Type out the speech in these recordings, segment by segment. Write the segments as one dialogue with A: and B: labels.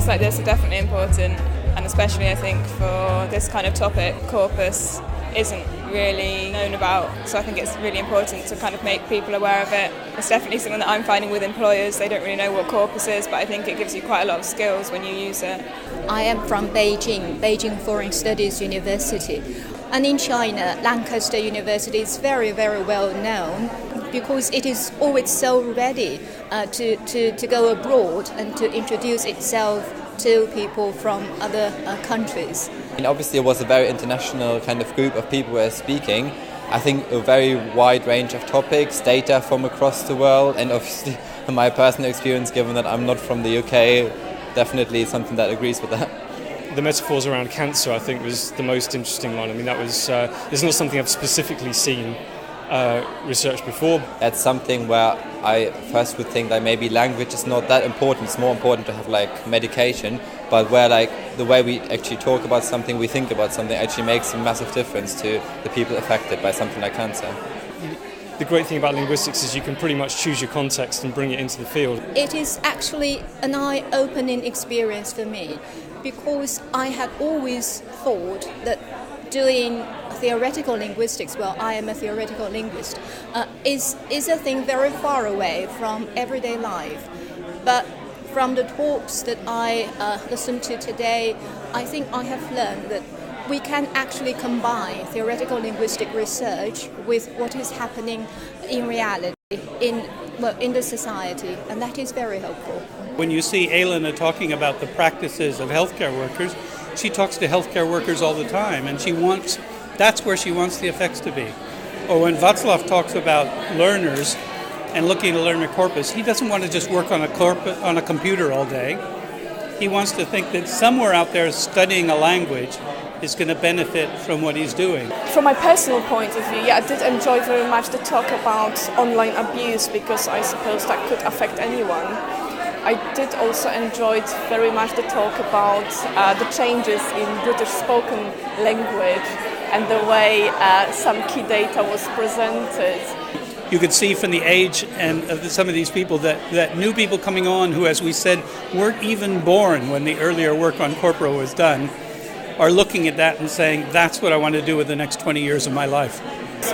A: like this are definitely important, and especially I think for this kind of topic, corpus isn't really known about, so I think it's really important to kind of make people aware of it. It's definitely something that I'm finding with employers. They don't really know what corpus is, but I think it gives you quite a lot of skills when you use it.
B: I am from Beijing Foreign Studies University, and in China, Lancaster University is very, very well known because it is always so ready to go abroad and to introduce itself to people from other countries.
C: And obviously it was a very international kind of group of people who were speaking. I think a very wide range of topics, data from across the world, and obviously my personal experience, given that I'm not from the UK, definitely something that agrees with that.
D: The metaphors around cancer, I think, was the most interesting one. I mean, that was it's not something I've specifically seen researched before.
C: That's something where I first would think that maybe language is not that important. It's more important to have like medication, but where like the way we actually talk about something, we think about something, actually makes a massive difference to the people affected by something like cancer.
D: The great thing about linguistics is you can pretty much choose your context and bring it into the field.
B: It is actually an eye-opening experience for me, because I had always thought that doing theoretical linguistics, well, I am a theoretical linguist, is a thing very far away from everyday life. But from the talks that I listened to today, I think I have learned that we can actually combine theoretical linguistic research with what is happening in reality, in the society, and that is very helpful.
E: When you see Elena talking about the practices of healthcare workers, she talks to healthcare workers all the time, and that's where she wants the effects to be. Or when Vaclav talks about learners and looking to learn a corpus, he doesn't want to just work on a computer all day. He wants to think that somewhere out there studying a language is going to benefit from what he's doing.
F: From my personal point of view, I did enjoy very much the talk about online abuse, because I suppose that could affect anyone. I did also enjoy very much the talk about the changes in British spoken language and the way some key data was presented.
E: You could see from the age and of some of these people that new people coming on who, as we said, weren't even born when the earlier work on corpora was done, are looking at that and saying, that's what I want to do with the next 20 years of my life.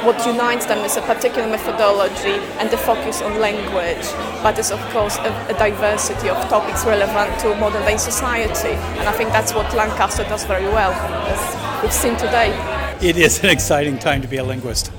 F: What unites them is a particular methodology and the focus on language, but it's of course a diversity of topics relevant to modern day society, and I think that's what Lancaster does very well, as we've seen today.
E: It is an exciting time to be a linguist.